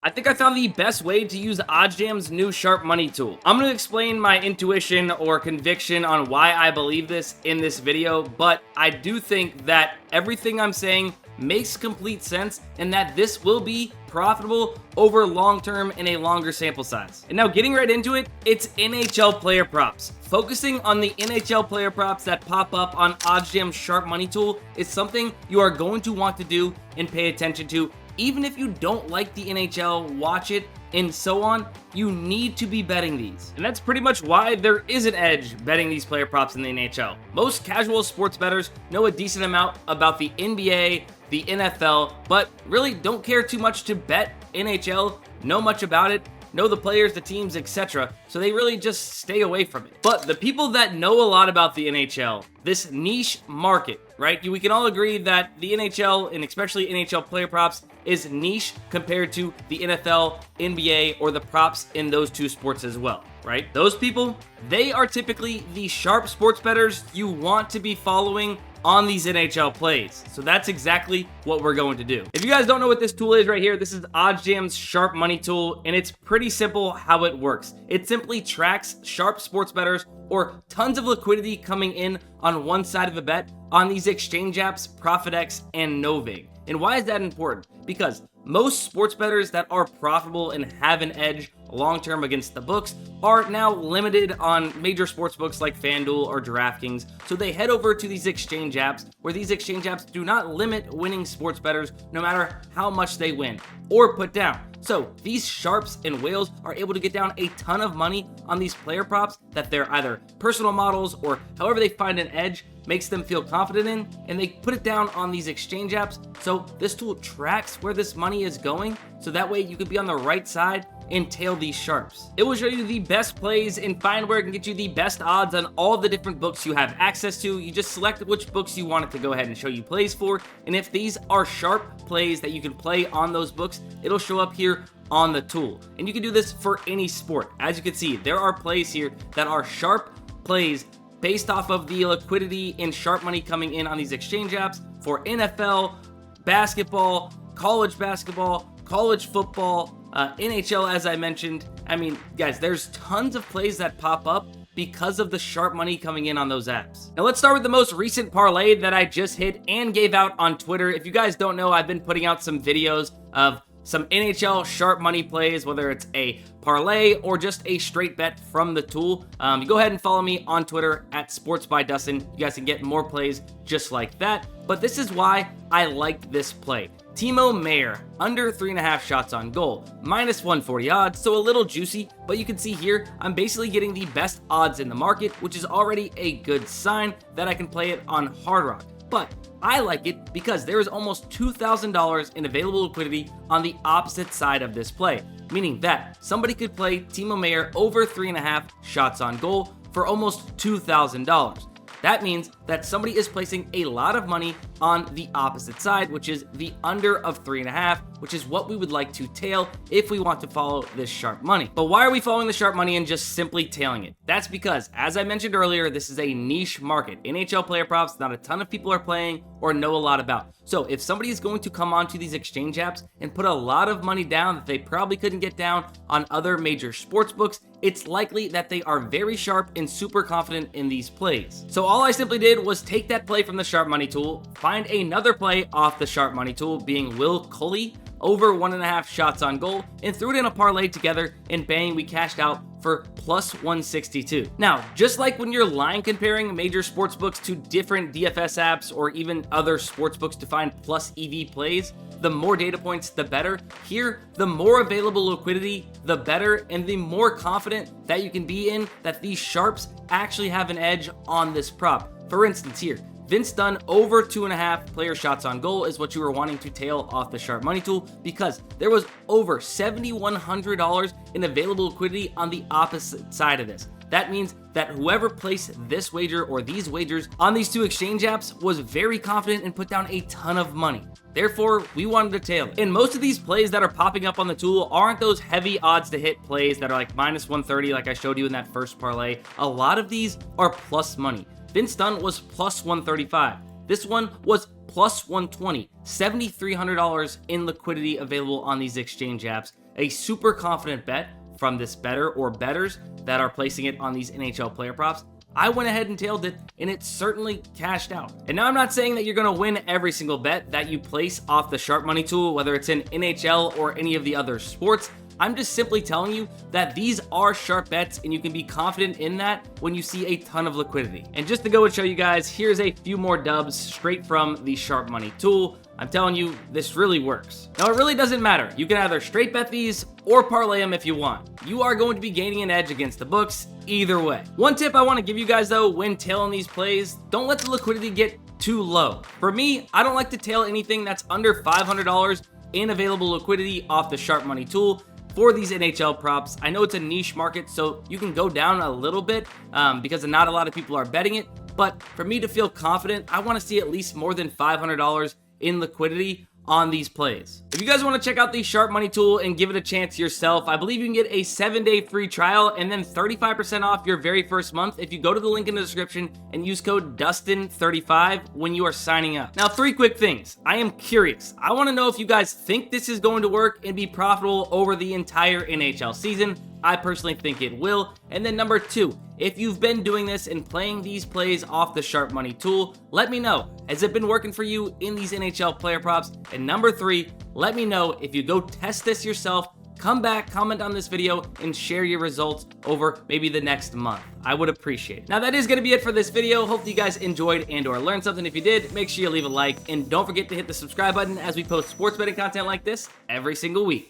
I think I found the best way to use OddsJam's new sharp money tool. I'm going to explain my intuition or conviction on why I believe this in this video, but I do think that everything I'm saying makes complete sense and that this will be profitable over long term in a longer sample size. And now getting right into it, it's NHL player props. Focusing on the NHL player props that pop up on OddsJam's sharp money tool is something you are going to want to do and pay attention to. Even if you don't like the NHL, watch it, and so on, you need to be betting these. And that's pretty much why there is an edge betting these player props in the NHL. Most casual sports bettors know a decent amount about the NBA, the NFL, but really don't care too much to bet NHL, know much about it, know the players, the teams, etc. So they really just stay away from it. But the people that know a lot about the NHL, this niche market, right? We can all agree that the NHL, and especially NHL player props, is niche compared to the NFL, NBA, or the props in those two sports as well, right? Those people, they are typically the sharp sports bettors you want to be following on these NHL plays. So that's exactly what we're going to do. If you guys don't know what this tool is right here, this is OddsJam's sharp money tool, and it's pretty simple how it works. It simply tracks sharp sports bettors or tons of liquidity coming in on one side of a bet on these exchange apps, ProfitX and Novig. And why is that important? Because most sports bettors that are profitable and have an edge long-term against the books are now limited on major sports books like FanDuel or DraftKings, so they head over to these exchange apps where these exchange apps do not limit winning sports bettors no matter how much they win or put down. So these sharps and whales are able to get down a ton of money on these player props that they're either personal models or however they find an edge makes them feel confident in, and they put it down on these exchange apps. So this tool tracks where this money is going, so that way you could be on the right side and tail these sharps. It will show you the best plays and find where it can get you the best odds on all the different books you have access to. You just select which books you want it to go ahead and show you plays for, and if these are sharp plays that you can play on those books, it'll show up here on the tool. And you can do this for any sport. As you can see, there are plays here that are sharp plays based off of the liquidity and sharp money coming in on these exchange apps for NFL, basketball, college football, NHL, as I mentioned. I mean, guys, there's tons of plays that pop up because of the sharp money coming in on those apps. Now let's start with the most recent parlay that I just hit and gave out on Twitter. If you guys don't know, I've been putting out some videos of some NHL sharp money plays, whether it's a parlay or just a straight bet from the tool. You go ahead and follow me on Twitter at sportsbydustin. You guys can get more plays just like that. But this is why I liked this play. Timo Meier, under 3.5 shots on goal, minus 140 odds, so a little juicy, but you can see here, I'm basically getting the best odds in the market, which is already a good sign that I can play it on Hard Rock. But I like it because there is almost $2,000 in available liquidity on the opposite side of this play, meaning that somebody could play Timo Meier over 3.5 shots on goal for almost $2,000. That means that somebody is placing a lot of money on the opposite side, which is the under of 3.5, which is what we would like to tail if we want to follow this sharp money. But why are we following the sharp money and just simply tailing it? That's because, as I mentioned earlier, this is a niche market. NHL player props, not a ton of people are playing or know a lot about. So if somebody is going to come onto these exchange apps and put a lot of money down that they probably couldn't get down on other major sports books, it's likely that they are very sharp and super confident in these plays. So all I simply did was take that play from the sharp money tool, find another play off the sharp money tool, being Will Culley, over 1.5 shots on goal, and threw it in a parlay together, and bang, we cashed out for plus 162. Now, just like when you're line comparing major sports books to different DFS apps or even other sports books to find plus EV plays, the more data points, the better. Here, the more available liquidity, the better, and the more confident that you can be in that these sharps actually have an edge on this prop. For instance, here, Vince Dunn over 2.5 player shots on goal is what you were wanting to tail off the sharp money tool, because there was over $7,100 in available liquidity on the opposite side of this. That means that whoever placed this wager or these wagers on these two exchange apps was very confident and put down a ton of money. Therefore, we wanted to tail it. And most of these plays that are popping up on the tool aren't those heavy odds to hit plays that are like minus 130 like I showed you in that first parlay. A lot of these are plus money. Vince Dunn was plus 135. This one was plus 120, $7,300 in liquidity available on these exchange apps. a super confident bet from this bettor or bettors that are placing it on these NHL player props, I went ahead and tailed it, and it certainly cashed out. And now I'm not saying that you're going to win every single bet that you place off the sharp money tool, whether it's in NHL or any of the other sports. I'm just simply telling you that these are sharp bets, and you can be confident in that when you see a ton of liquidity. And just to go and show you guys, here's a few more dubs straight from the sharp money tool. I'm telling you, this really works. Now, it really doesn't matter. You can either straight bet these or parlay them if you want. You are going to be gaining an edge against the books either way. One tip I want to give you guys though, when tailing these plays, don't let the liquidity get too low. For me, I don't like to tail anything that's under $500 in available liquidity off the sharp money tool for these NHL props. I know it's a niche market, so you can go down a little bit because not a lot of people are betting it. But for me to feel confident, I want to see at least more than $500 in liquidity on these plays. If you guys want to check out the sharp money tool and give it a chance yourself, I believe you can get a 7-day free trial and then 35% off your very first month if you go to the link in the description and use code Dustin35 when you are signing up. Now, 3 quick things. I am curious. I want to know if you guys think this is going to work and be profitable over the entire NHL season. I personally think it will. And then number 2, if you've been doing this and playing these plays off the sharp money tool, let me know. Has it been working for you in these NHL player props? And number 3, let me know if you go test this yourself. Come back, comment on this video, and share your results over maybe the next month. I would appreciate it. Now, that is going to be it for this video. Hope you guys enjoyed and or learned something. If you did, make sure you leave a like, and don't forget to hit the subscribe button as we post sports betting content like this every single week.